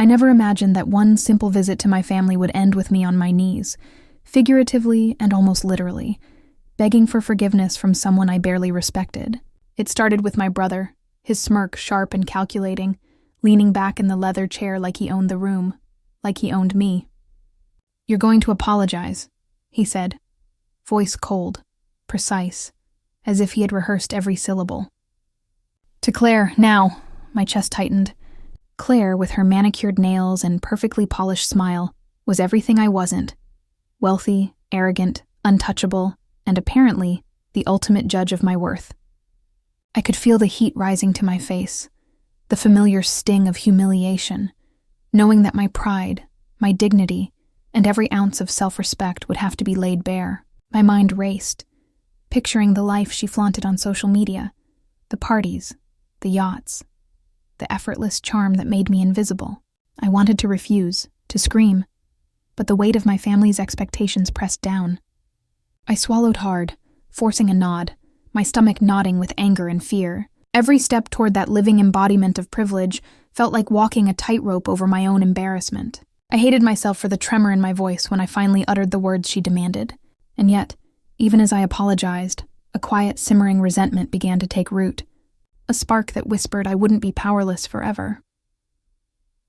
I never imagined that one simple visit to my family would end with me on my knees, figuratively and almost literally, begging for forgiveness from someone I barely respected. It started with my brother, his smirk sharp and calculating, leaning back in the leather chair like he owned the room, like he owned me. "You're going to apologize," he said, voice cold, precise, as if he had rehearsed every syllable. "To Claire, now," my chest tightened. Claire, with her manicured nails and perfectly polished smile, was everything I wasn't. Wealthy, arrogant, untouchable, and apparently the ultimate judge of my worth. I could feel the heat rising to my face, the familiar sting of humiliation, knowing that my pride, my dignity, and every ounce of self-respect would have to be laid bare. My mind raced, picturing the life she flaunted on social media, the parties, the yachts, the effortless charm that made me invisible. I wanted to refuse, to scream, but the weight of my family's expectations pressed down. I swallowed hard, forcing a nod, my stomach knotting with anger and fear. Every step toward that living embodiment of privilege felt like walking a tightrope over my own embarrassment. I hated myself for the tremor in my voice when I finally uttered the words she demanded. And yet, even as I apologized, a quiet, simmering resentment began to take root, a spark that whispered I wouldn't be powerless forever.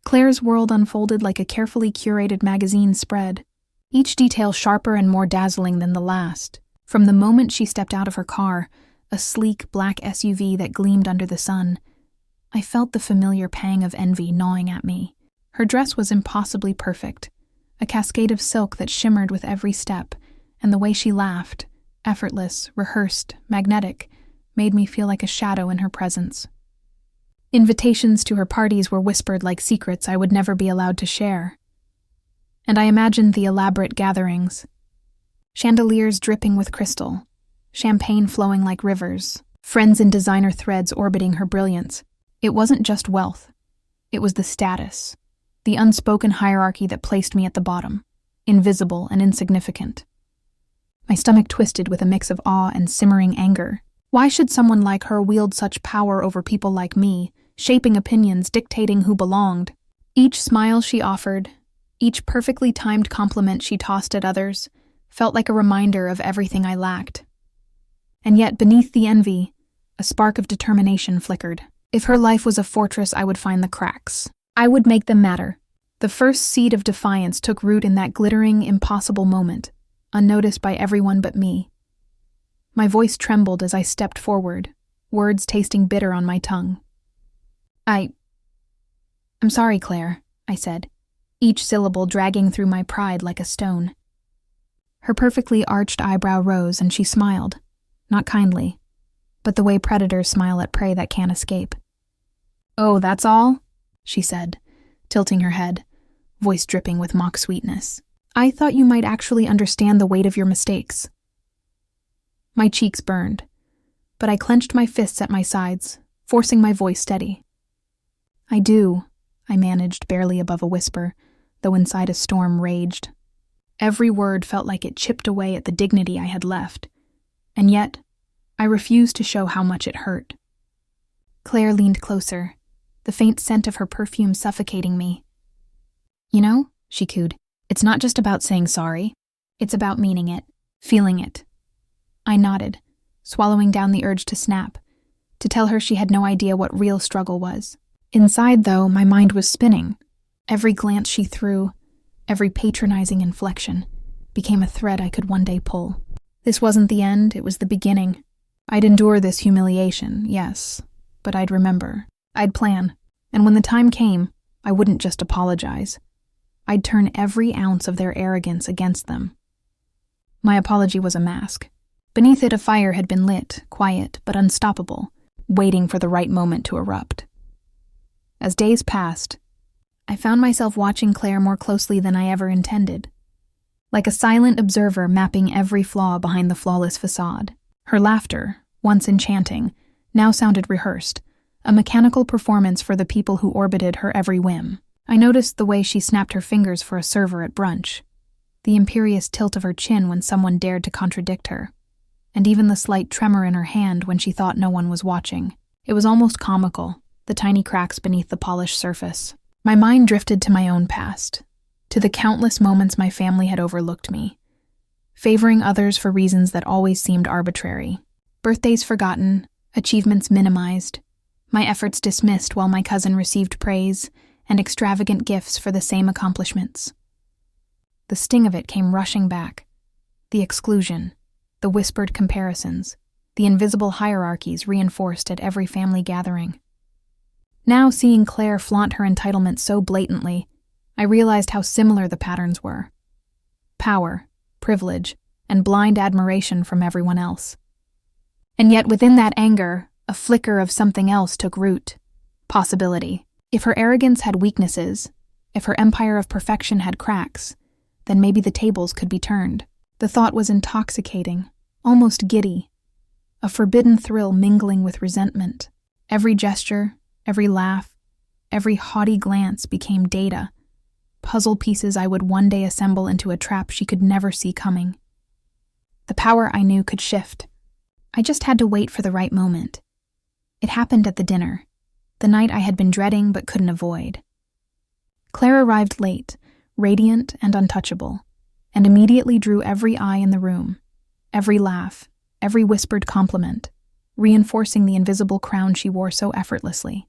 Claire's world unfolded like a carefully curated magazine spread, each detail sharper and more dazzling than the last. From the moment she stepped out of her car, a sleek black SUV that gleamed under the sun, I felt the familiar pang of envy gnawing at me. Her dress was impossibly perfect, a cascade of silk that shimmered with every step, and the way she laughed, effortless, rehearsed, magnetic, made me feel like a shadow in her presence. Invitations to her parties were whispered like secrets I would never be allowed to share. And I imagined the elaborate gatherings, chandeliers dripping with crystal, champagne flowing like rivers, friends in designer threads orbiting her brilliance. It wasn't just wealth. It was the status, the unspoken hierarchy that placed me at the bottom, invisible and insignificant. My stomach twisted with a mix of awe and simmering anger. Why should someone like her wield such power over people like me, shaping opinions, dictating who belonged? Each smile she offered, each perfectly timed compliment she tossed at others, felt like a reminder of everything I lacked. And yet, beneath the envy, a spark of determination flickered. If her life was a fortress, I would find the cracks. I would make them matter. The first seed of defiance took root in that glittering, impossible moment, unnoticed by everyone but me. My voice trembled as I stepped forward, words tasting bitter on my tongue. I'm sorry, Claire, I said, each syllable dragging through my pride like a stone. Her perfectly arched eyebrow rose and she smiled, not kindly, but the way predators smile at prey that can't escape. "Oh, that's all?" she said, tilting her head, voice dripping with mock sweetness. "I thought you might actually understand the weight of your mistakes." My cheeks burned, but I clenched my fists at my sides, forcing my voice steady. "I do," I managed barely above a whisper, though inside a storm raged. Every word felt like it chipped away at the dignity I had left, and yet I refused to show how much it hurt. Claire leaned closer, the faint scent of her perfume suffocating me. "You know," she cooed, "it's not just about saying sorry. It's about meaning it, feeling it." I nodded, swallowing down the urge to snap, to tell her she had no idea what real struggle was. Inside, though, my mind was spinning. Every glance she threw, every patronizing inflection, became a thread I could one day pull. This wasn't the end, it was the beginning. I'd endure this humiliation, yes, but I'd remember. I'd plan, and when the time came, I wouldn't just apologize. I'd turn every ounce of their arrogance against them. My apology was a mask. Beneath it, a fire had been lit, quiet but unstoppable, waiting for the right moment to erupt. As days passed, I found myself watching Claire more closely than I ever intended, like a silent observer mapping every flaw behind the flawless facade. Her laughter, once enchanting, now sounded rehearsed, a mechanical performance for the people who orbited her every whim. I noticed the way she snapped her fingers for a server at brunch, the imperious tilt of her chin when someone dared to contradict her, and even the slight tremor in her hand when she thought no one was watching. It was almost comical, the tiny cracks beneath the polished surface. My mind drifted to my own past, to the countless moments my family had overlooked me, favoring others for reasons that always seemed arbitrary. Birthdays forgotten, achievements minimized, my efforts dismissed while my cousin received praise and extravagant gifts for the same accomplishments. The sting of it came rushing back. The exclusion, the whispered comparisons, the invisible hierarchies reinforced at every family gathering. Now, seeing Claire flaunt her entitlement so blatantly, I realized how similar the patterns were. Power, privilege, and blind admiration from everyone else. And yet within that anger, a flicker of something else took root. Possibility. If her arrogance had weaknesses, if her empire of perfection had cracks, then maybe the tables could be turned. The thought was intoxicating, almost giddy, a forbidden thrill mingling with resentment. Every gesture, every laugh, every haughty glance became data, puzzle pieces I would one day assemble into a trap she could never see coming. The power I knew could shift. I just had to wait for the right moment. It happened at the dinner, the night I had been dreading but couldn't avoid. Claire arrived late, radiant and untouchable, and immediately drew every eye in the room, every laugh, every whispered compliment, reinforcing the invisible crown she wore so effortlessly.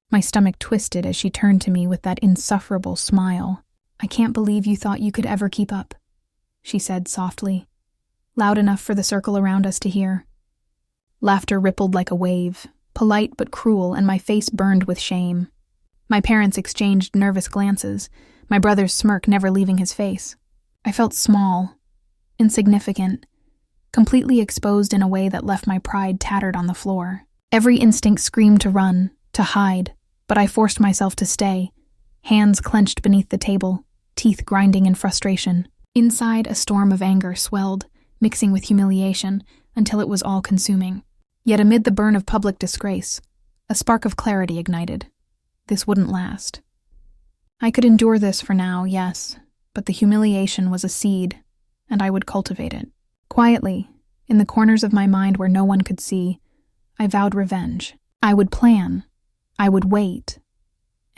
My stomach twisted as she turned to me with that insufferable smile. "I can't believe you thought you could ever keep up," she said softly, loud enough for the circle around us to hear. Laughter rippled like a wave, polite but cruel, and my face burned with shame. My parents exchanged nervous glances, my brother's smirk never leaving his face. I felt small, insignificant, completely exposed in a way that left my pride tattered on the floor. Every instinct screamed to run, to hide, but I forced myself to stay, hands clenched beneath the table, teeth grinding in frustration. Inside, a storm of anger swelled, mixing with humiliation, until it was all-consuming. Yet amid the burn of public disgrace, a spark of clarity ignited. This wouldn't last. I could endure this for now, yes, but the humiliation was a seed, and I would cultivate it. Quietly, in the corners of my mind where no one could see, I vowed revenge. I would plan, I would wait,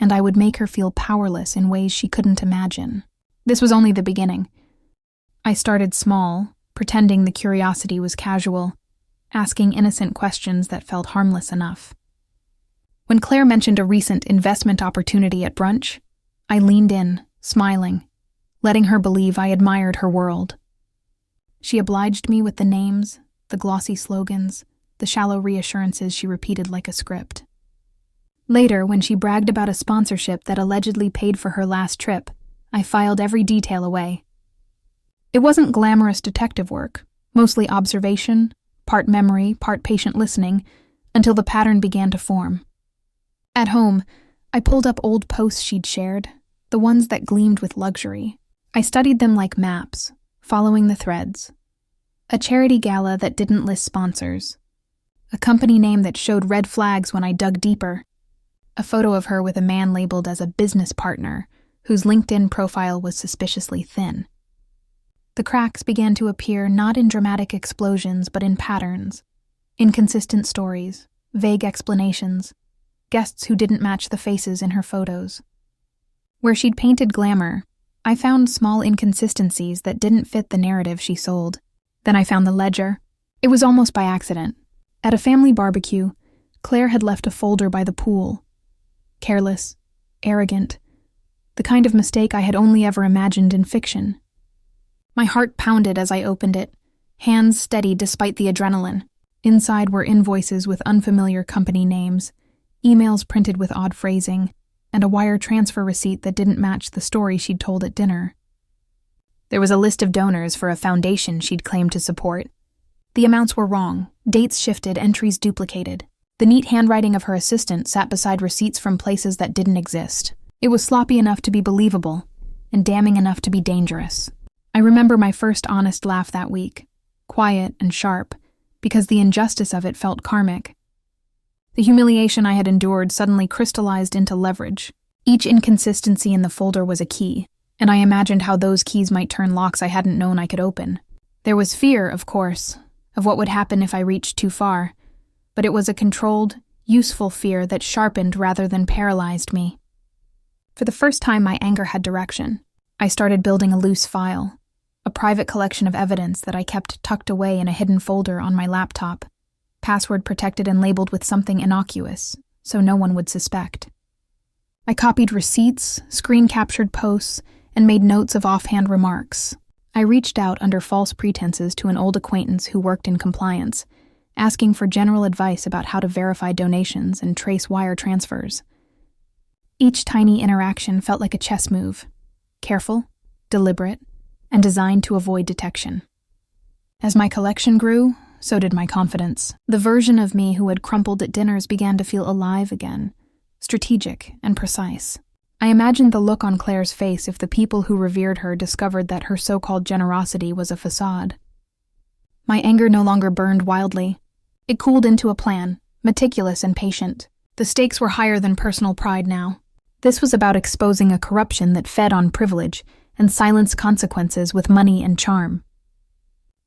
and I would make her feel powerless in ways she couldn't imagine. This was only the beginning. I started small, pretending the curiosity was casual, asking innocent questions that felt harmless enough. When Claire mentioned a recent investment opportunity at brunch, I leaned in, smiling, letting her believe I admired her world. She obliged me with the names, the glossy slogans, the shallow reassurances she repeated like a script. Later, when she bragged about a sponsorship that allegedly paid for her last trip, I filed every detail away. It wasn't glamorous detective work, mostly observation, part memory, part patient listening, until the pattern began to form. At home, I pulled up old posts she'd shared, the ones that gleamed with luxury. I studied them like maps, following the threads. A charity gala that didn't list sponsors. A company name that showed red flags when I dug deeper. A photo of her with a man labeled as a business partner, whose LinkedIn profile was suspiciously thin. The cracks began to appear not in dramatic explosions but in patterns. Inconsistent stories, vague explanations, guests who didn't match the faces in her photos. Where she'd painted glamour, I found small inconsistencies that didn't fit the narrative she sold. Then I found the ledger. It was almost by accident. At a family barbecue, Claire had left a folder by the pool. Careless, arrogant, the kind of mistake I had only ever imagined in fiction. My heart pounded as I opened it, hands steady despite the adrenaline. Inside were invoices with unfamiliar company names, emails printed with odd phrasing, and a wire transfer receipt that didn't match the story she'd told at dinner. There was a list of donors for a foundation she'd claimed to support. The amounts were wrong, dates shifted, entries duplicated. The neat handwriting of her assistant sat beside receipts from places that didn't exist. It was sloppy enough to be believable, and damning enough to be dangerous. I remember my first honest laugh that week, quiet and sharp, because the injustice of it felt karmic. The humiliation I had endured suddenly crystallized into leverage. Each inconsistency in the folder was a key, and I imagined how those keys might turn locks I hadn't known I could open. There was fear, of course, of what would happen if I reached too far, but it was a controlled, useful fear that sharpened rather than paralyzed me. For the first time, my anger had direction. I started building a loose file, a private collection of evidence that I kept tucked away in a hidden folder on my laptop, password protected and labeled with something innocuous, so no one would suspect. I copied receipts, screen-captured posts, and made notes of offhand remarks. I reached out under false pretenses to an old acquaintance who worked in compliance, asking for general advice about how to verify donations and trace wire transfers. Each tiny interaction felt like a chess move, careful, deliberate, and designed to avoid detection. As my collection grew, so did my confidence. The version of me who had crumpled at dinners began to feel alive again, strategic and precise. I imagined the look on Claire's face if the people who revered her discovered that her so-called generosity was a facade. My anger no longer burned wildly. It cooled into a plan, meticulous and patient. The stakes were higher than personal pride now. This was about exposing a corruption that fed on privilege and silenced consequences with money and charm.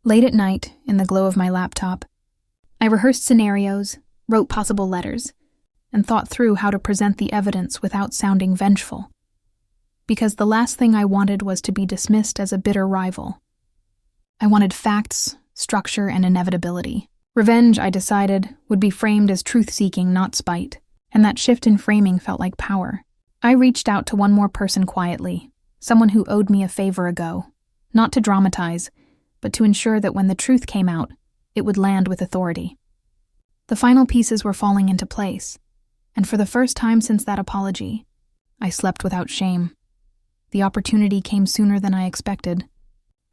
Late at night, in the glow of my laptop, I rehearsed scenarios, wrote possible letters, and thought through how to present the evidence without sounding vengeful. Because the last thing I wanted was to be dismissed as a bitter rival. I wanted facts, structure, and inevitability. Revenge, I decided, would be framed as truth-seeking, not spite, and that shift in framing felt like power. I reached out to one more person quietly, someone who owed me a favor ago, not to dramatize, but to ensure that when the truth came out, it would land with authority. The final pieces were falling into place, and for the first time since that apology, I slept without shame. The opportunity came sooner than I expected.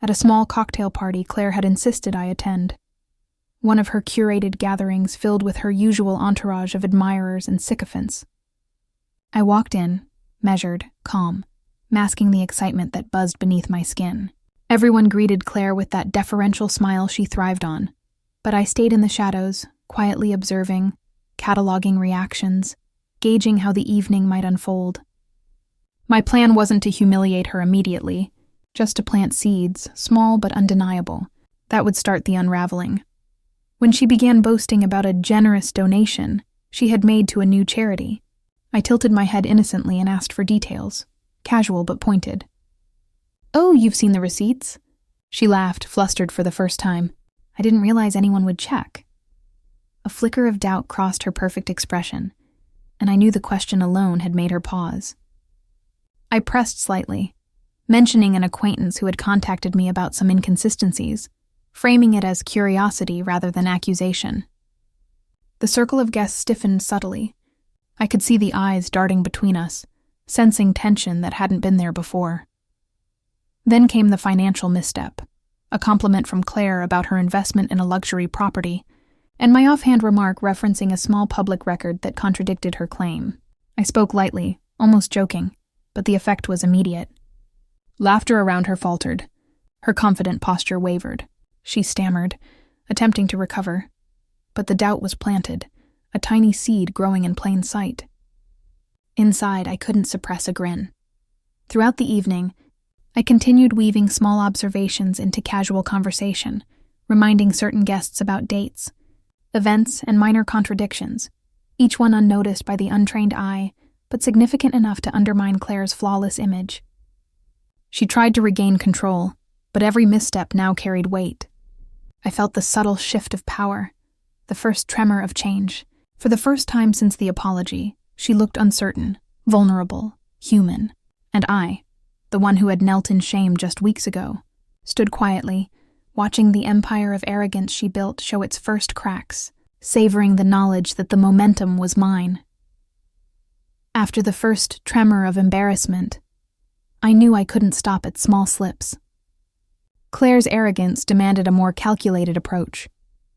At a small cocktail party Claire had insisted I attend, one of her curated gatherings filled with her usual entourage of admirers and sycophants. I walked in, measured, calm, masking the excitement that buzzed beneath my skin. Everyone greeted Claire with that deferential smile she thrived on, but I stayed in the shadows, quietly observing, cataloging reactions, gauging how the evening might unfold. My plan wasn't to humiliate her immediately, just to plant seeds, small but undeniable, that would start the unraveling. When she began boasting about a generous donation she had made to a new charity, I tilted my head innocently and asked for details, casual but pointed. "Oh, you've seen the receipts?" She laughed, flustered for the first time. I didn't realize anyone would check. A flicker of doubt crossed her perfect expression, and I knew the question alone had made her pause. I pressed slightly, mentioning an acquaintance who had contacted me about some inconsistencies, framing it as curiosity rather than accusation. The circle of guests stiffened subtly. I could see the eyes darting between us, sensing tension that hadn't been there before. Then came the financial misstep, a compliment from Claire about her investment in a luxury property, and my offhand remark referencing a small public record that contradicted her claim. I spoke lightly, almost joking, but the effect was immediate. Laughter around her faltered. Her confident posture wavered. She stammered, attempting to recover, but the doubt was planted, a tiny seed growing in plain sight. Inside, I couldn't suppress a grin. Throughout the evening, I continued weaving small observations into casual conversation, reminding certain guests about dates, events, and minor contradictions, each one unnoticed by the untrained eye, but significant enough to undermine Claire's flawless image. She tried to regain control, but every misstep now carried weight. I felt the subtle shift of power, the first tremor of change. For the first time since the apology, she looked uncertain, vulnerable, human, and I, the one who had knelt in shame just weeks ago, stood quietly, watching the empire of arrogance she built show its first cracks, savoring the knowledge that the momentum was mine. After the first tremor of embarrassment, I knew I couldn't stop at small slips. Claire's arrogance demanded a more calculated approach,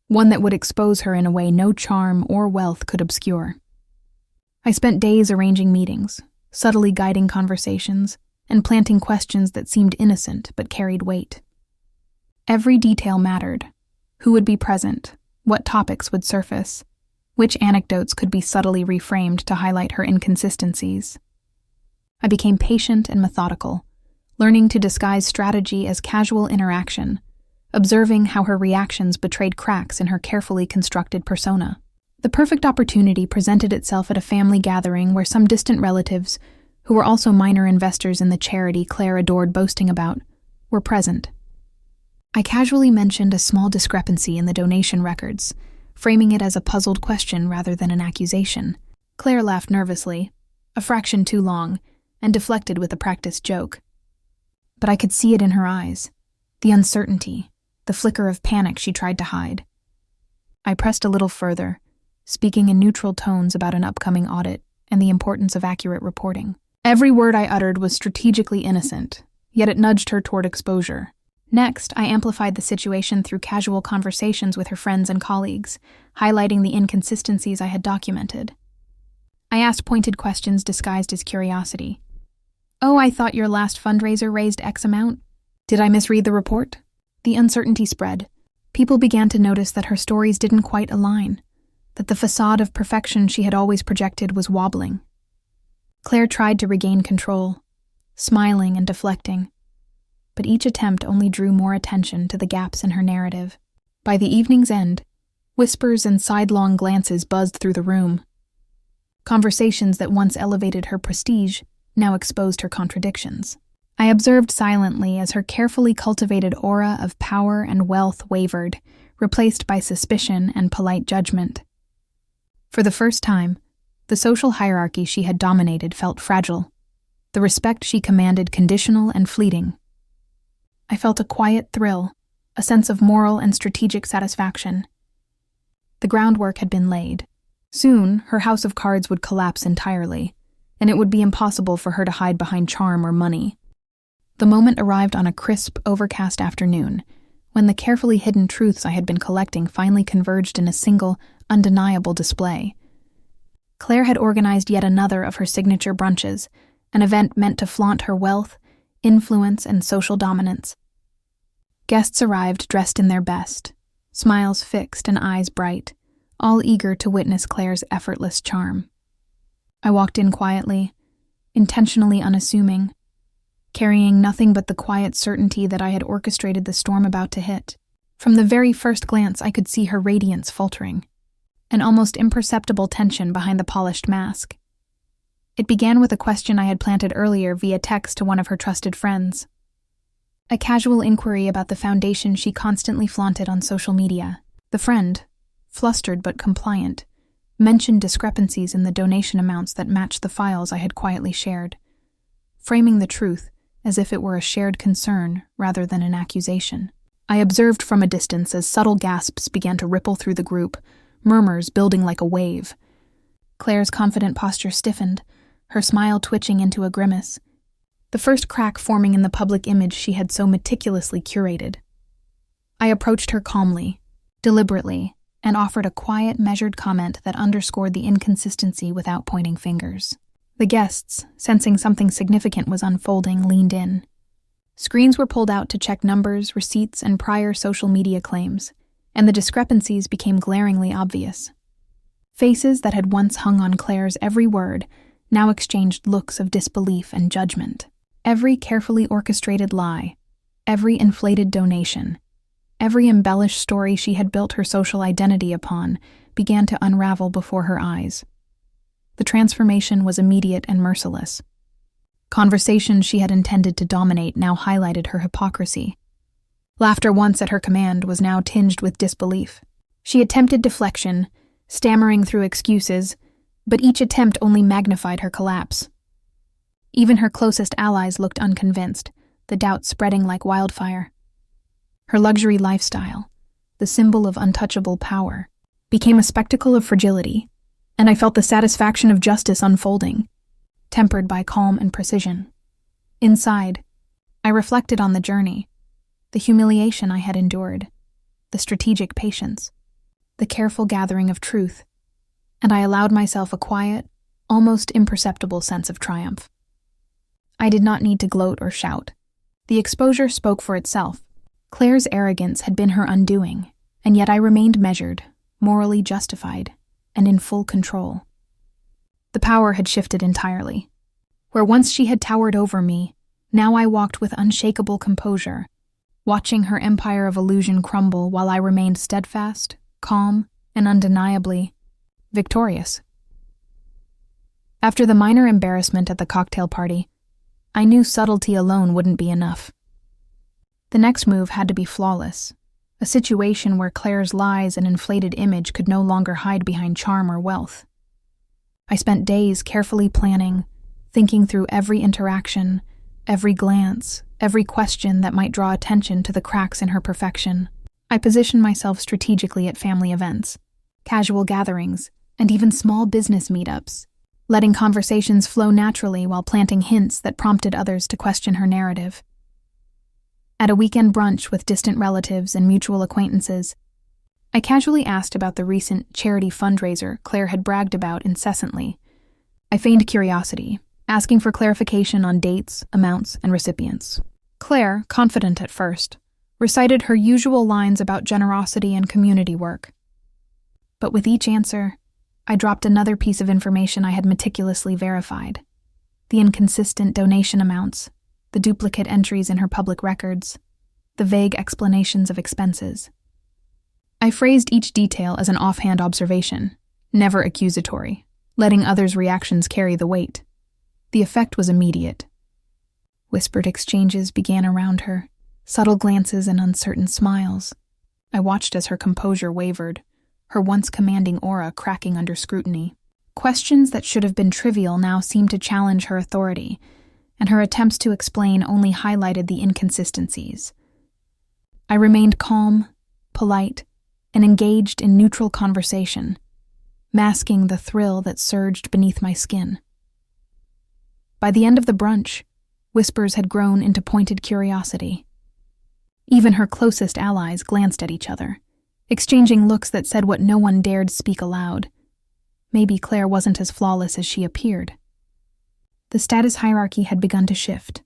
one that would expose her in a way no charm or wealth could obscure. I spent days arranging meetings, subtly guiding conversations, and planting questions that seemed innocent but carried weight. Every detail mattered. Who would be present? What topics would surface? Which anecdotes could be subtly reframed to highlight her inconsistencies? I became patient and methodical, learning to disguise strategy as casual interaction, observing how her reactions betrayed cracks in her carefully constructed persona. The perfect opportunity presented itself at a family gathering where some distant relatives, who were also minor investors in the charity Claire adored boasting about, were present. I casually mentioned a small discrepancy in the donation records, framing it as a puzzled question rather than an accusation. Claire laughed nervously, a fraction too long, and deflected with a practiced joke. But I could see it in her eyes, the uncertainty, the flicker of panic she tried to hide. I pressed a little further, speaking in neutral tones about an upcoming audit and the importance of accurate reporting. Every word I uttered was strategically innocent, yet it nudged her toward exposure. Next, I amplified the situation through casual conversations with her friends and colleagues, highlighting the inconsistencies I had documented. I asked pointed questions disguised as curiosity. "Oh, I thought your last fundraiser raised X amount. Did I misread the report?" The uncertainty spread. People began to notice that her stories didn't quite align, that the facade of perfection she had always projected was wobbling. Claire tried to regain control, smiling and deflecting, but each attempt only drew more attention to the gaps in her narrative. By the evening's end, whispers and sidelong glances buzzed through the room. Conversations that once elevated her prestige now exposed her contradictions. I observed silently as her carefully cultivated aura of power and wealth wavered, replaced by suspicion and polite judgment. For the first time, the social hierarchy she had dominated felt fragile, the respect she commanded conditional and fleeting. I felt a quiet thrill, a sense of moral and strategic satisfaction. The groundwork had been laid. Soon, her house of cards would collapse entirely, and it would be impossible for her to hide behind charm or money. The moment arrived on a crisp, overcast afternoon, when the carefully hidden truths I had been collecting finally converged in a single, undeniable display. Claire had organized yet another of her signature brunches, an event meant to flaunt her wealth, influence, and social dominance. Guests arrived dressed in their best, smiles fixed and eyes bright, all eager to witness Claire's effortless charm. I walked in quietly, intentionally unassuming, carrying nothing but the quiet certainty that I had orchestrated the storm about to hit. From the very first glance, I could see her radiance faltering, an almost imperceptible tension behind the polished mask. It began with a question I had planted earlier via text to one of her trusted friends. A casual inquiry about the foundation she constantly flaunted on social media. The friend, flustered but compliant, mentioned discrepancies in the donation amounts that matched the files I had quietly shared, framing the truth as if it were a shared concern rather than an accusation. I observed from a distance as subtle gasps began to ripple through the group, murmurs building like a wave. Claire's confident posture stiffened, her smile twitching into a grimace, the first crack forming in the public image she had so meticulously curated. I approached her calmly, deliberately, and offered a quiet, measured comment that underscored the inconsistency without pointing fingers. The guests, sensing something significant was unfolding, leaned in. Screens were pulled out to check numbers, receipts, and prior social media claims, and the discrepancies became glaringly obvious. Faces that had once hung on Claire's every word now exchanged looks of disbelief and judgment. Every carefully orchestrated lie, every inflated donation, every embellished story she had built her social identity upon began to unravel before her eyes. The transformation was immediate and merciless. Conversations she had intended to dominate now highlighted her hypocrisy. Laughter once at her command was now tinged with disbelief. She attempted deflection, stammering through excuses, but each attempt only magnified her collapse. Even her closest allies looked unconvinced, the doubt spreading like wildfire. Her luxury lifestyle, the symbol of untouchable power, became a spectacle of fragility, and I felt the satisfaction of justice unfolding, tempered by calm and precision. Inside, I reflected on the journey, the humiliation I had endured, the strategic patience, the careful gathering of truth, and I allowed myself a quiet, almost imperceptible sense of triumph. I did not need to gloat or shout. The exposure spoke for itself. Claire's arrogance had been her undoing, and yet I remained measured, morally justified, and in full control. The power had shifted entirely. Where once she had towered over me, now I walked with unshakable composure, watching her empire of illusion crumble while I remained steadfast, calm, and undeniably victorious. After the minor embarrassment at the cocktail party, I knew subtlety alone wouldn't be enough. The next move had to be flawless, a situation where Claire's lies and inflated image could no longer hide behind charm or wealth. I spent days carefully planning, thinking through every interaction, every glance, every question that might draw attention to the cracks in her perfection. I positioned myself strategically at family events, casual gatherings, and even small business meetups, letting conversations flow naturally while planting hints that prompted others to question her narrative. At a weekend brunch with distant relatives and mutual acquaintances, I casually asked about the recent charity fundraiser Claire had bragged about incessantly. I feigned curiosity, asking for clarification on dates, amounts, and recipients. Claire, confident at first, recited her usual lines about generosity and community work. But with each answer, I dropped another piece of information I had meticulously verified: the inconsistent donation amounts, the duplicate entries in her public records, the vague explanations of expenses. I phrased each detail as an offhand observation, never accusatory, letting others' reactions carry the weight. The effect was immediate. Whispered exchanges began around her, subtle glances and uncertain smiles. I watched as her composure wavered, her once commanding aura cracking under scrutiny. Questions that should have been trivial now seemed to challenge her authority, and her attempts to explain only highlighted the inconsistencies. I remained calm, polite, and engaged in neutral conversation, masking the thrill that surged beneath my skin. By the end of the brunch, whispers had grown into pointed curiosity. Even her closest allies glanced at each other, exchanging looks that said what no one dared speak aloud. Maybe Claire wasn't as flawless as she appeared. The status hierarchy had begun to shift.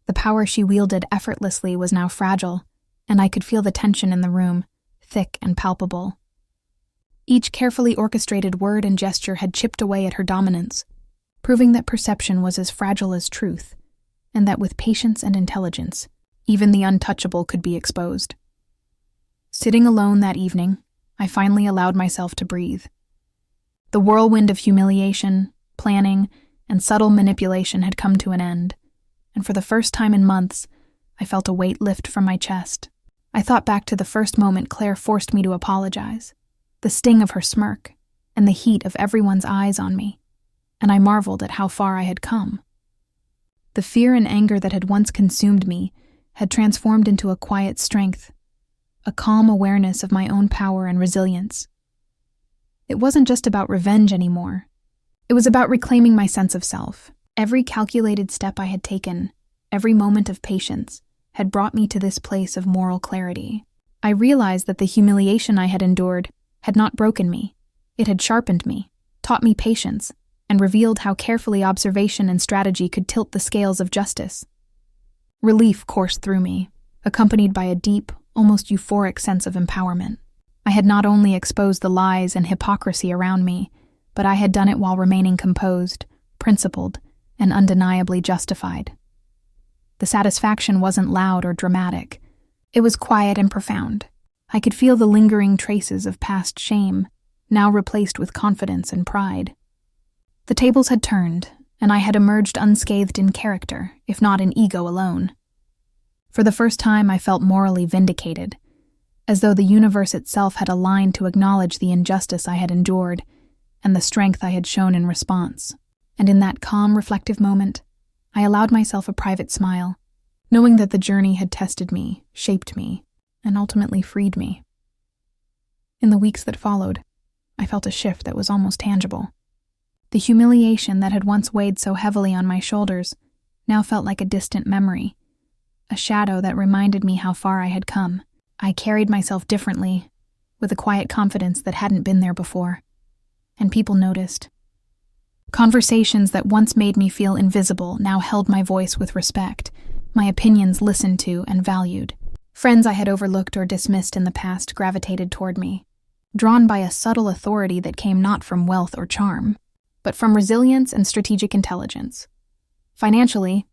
The power she wielded effortlessly was now fragile, and I could feel the tension in the room, thick and palpable. Each carefully orchestrated word and gesture had chipped away at her dominance, proving that perception was as fragile as truth, and that with patience and intelligence, even the untouchable could be exposed. Sitting alone that evening, I finally allowed myself to breathe. The whirlwind of humiliation, planning, and subtle manipulation had come to an end, and for the first time in months, I felt a weight lift from my chest. I thought back to the first moment Claire forced me to apologize, the sting of her smirk, and the heat of everyone's eyes on me, and I marveled at how far I had come. The fear and anger that had once consumed me had transformed into a quiet strength, a calm awareness of my own power and resilience. It wasn't just about revenge anymore. It was about reclaiming my sense of self. Every calculated step I had taken, every moment of patience, had brought me to this place of moral clarity. I realized that the humiliation I had endured had not broken me. It had sharpened me, taught me patience, and revealed how carefully observation and strategy could tilt the scales of justice. Relief coursed through me, accompanied by a deep, almost euphoric sense of empowerment. I had not only exposed the lies and hypocrisy around me, but I had done it while remaining composed, principled, and undeniably justified. The satisfaction wasn't loud or dramatic. It was quiet and profound. I could feel the lingering traces of past shame, now replaced with confidence and pride. The tables had turned, and I had emerged unscathed in character, if not in ego alone. For the first time, I felt morally vindicated, as though the universe itself had aligned to acknowledge the injustice I had endured and the strength I had shown in response. And in that calm, reflective moment, I allowed myself a private smile, knowing that the journey had tested me, shaped me, and ultimately freed me. In the weeks that followed, I felt a shift that was almost tangible. The humiliation that had once weighed so heavily on my shoulders now felt like a distant memory, a shadow that reminded me how far I had come. I carried myself differently, with a quiet confidence that hadn't been there before, and people noticed. Conversations that once made me feel invisible now held my voice with respect, my opinions listened to and valued. Friends I had overlooked or dismissed in the past gravitated toward me, drawn by a subtle authority that came not from wealth or charm, but from resilience and strategic intelligence. Financially,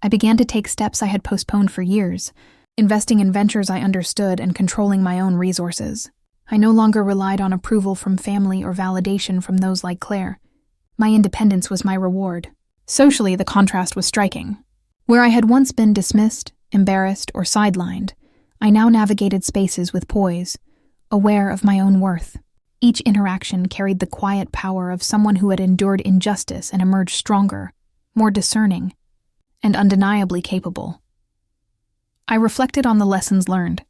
I began to take steps I had postponed for years, investing in ventures I understood and controlling my own resources. I no longer relied on approval from family or validation from those like Claire. My independence was my reward. Socially, the contrast was striking. Where I had once been dismissed, embarrassed, or sidelined, I now navigated spaces with poise, aware of my own worth. Each interaction carried the quiet power of someone who had endured injustice and emerged stronger, more discerning, and undeniably capable. I reflected on the lessons learned,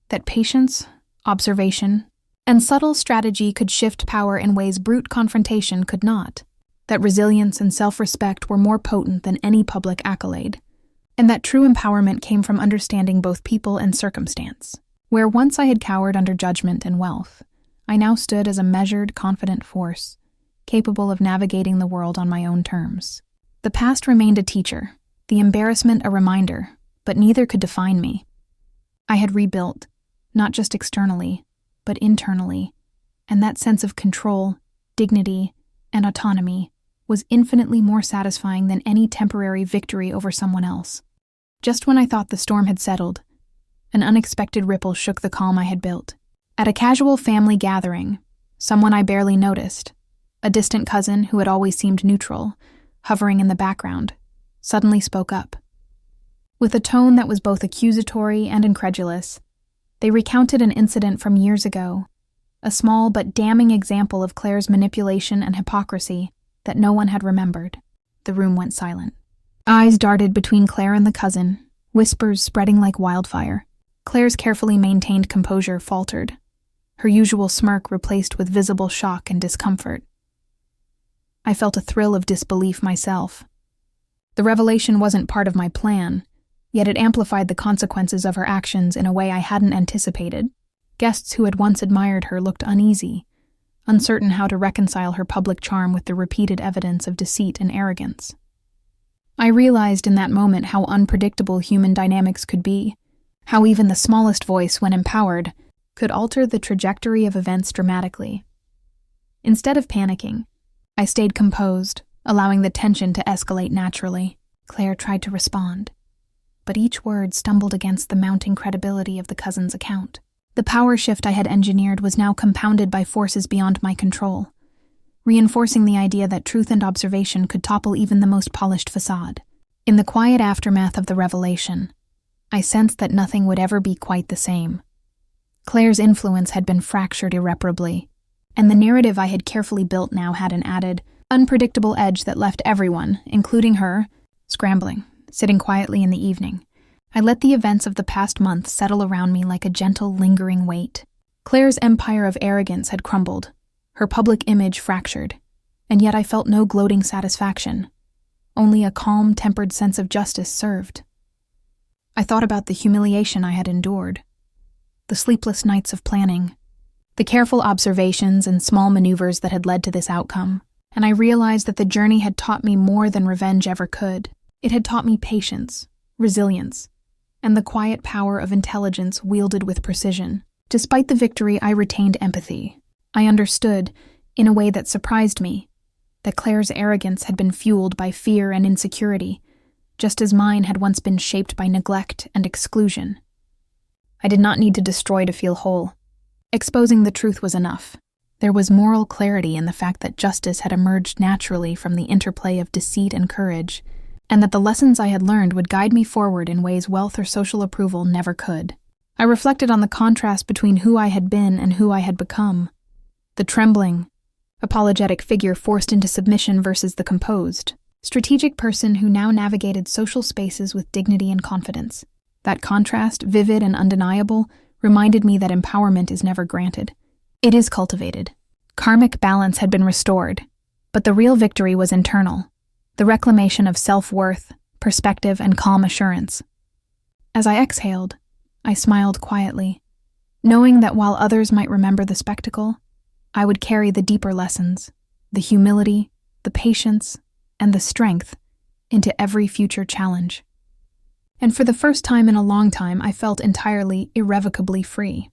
that patience, observation, and subtle strategy could shift power in ways brute confrontation could not, that resilience and self-respect were more potent than any public accolade, and that true empowerment came from understanding both people and circumstance. Where once I had cowered under judgment and wealth, I now stood as a measured, confident force, capable of navigating the world on my own terms. The past remained a teacher, the embarrassment a reminder, but neither could define me. I had rebuilt, not just externally, but internally, and that sense of control, dignity, and autonomy was infinitely more satisfying than any temporary victory over someone else. Just when I thought the storm had settled, an unexpected ripple shook the calm I had built. At a casual family gathering, someone I barely noticed, a distant cousin who had always seemed neutral, hovering in the background, suddenly spoke up. With a tone that was both accusatory and incredulous, they recounted an incident from years ago, a small but damning example of Claire's manipulation and hypocrisy that no one had remembered. The room went silent. Eyes darted between Claire and the cousin, whispers spreading like wildfire. Claire's carefully maintained composure faltered, her usual smirk replaced with visible shock and discomfort. I felt a thrill of disbelief myself. The revelation wasn't part of my plan, yet it amplified the consequences of her actions in a way I hadn't anticipated. Guests who had once admired her looked uneasy, uncertain how to reconcile her public charm with the repeated evidence of deceit and arrogance. I realized in that moment how unpredictable human dynamics could be, how even the smallest voice, when empowered, could alter the trajectory of events dramatically. Instead of panicking, I stayed composed, allowing the tension to escalate naturally. Claire tried to respond, but each word stumbled against the mounting credibility of the cousin's account. The power shift I had engineered was now compounded by forces beyond my control, reinforcing the idea that truth and observation could topple even the most polished facade. In the quiet aftermath of the revelation, I sensed that nothing would ever be quite the same. Claire's influence had been fractured irreparably, and the narrative I had carefully built now had an added, unpredictable edge that left everyone, including her, scrambling, sitting quietly in the evening. I let the events of the past month settle around me like a gentle, lingering weight. Claire's empire of arrogance had crumbled, her public image fractured, and yet I felt no gloating satisfaction. Only a calm, tempered sense of justice served. I thought about the humiliation I had endured, the sleepless nights of planning, the careful observations and small maneuvers that had led to this outcome, and I realized that the journey had taught me more than revenge ever could. It had taught me patience, resilience, and the quiet power of intelligence wielded with precision. Despite the victory, I retained empathy. I understood, in a way that surprised me, that Claire's arrogance had been fueled by fear and insecurity, just as mine had once been shaped by neglect and exclusion. I did not need to destroy to feel whole. Exposing the truth was enough. There was moral clarity in the fact that justice had emerged naturally from the interplay of deceit and courage, and that the lessons I had learned would guide me forward in ways wealth or social approval never could. I reflected on the contrast between who I had been and who I had become. The trembling, apologetic figure forced into submission versus the composed, strategic person who now navigated social spaces with dignity and confidence. That contrast, vivid and undeniable, reminded me that empowerment is never granted. It is cultivated. Karmic balance had been restored, but the real victory was internal, the reclamation of self-worth, perspective, and calm assurance. As I exhaled, I smiled quietly, knowing that while others might remember the spectacle, I would carry the deeper lessons, the humility, the patience, and the strength into every future challenge. And for the first time in a long time, I felt entirely, irrevocably free.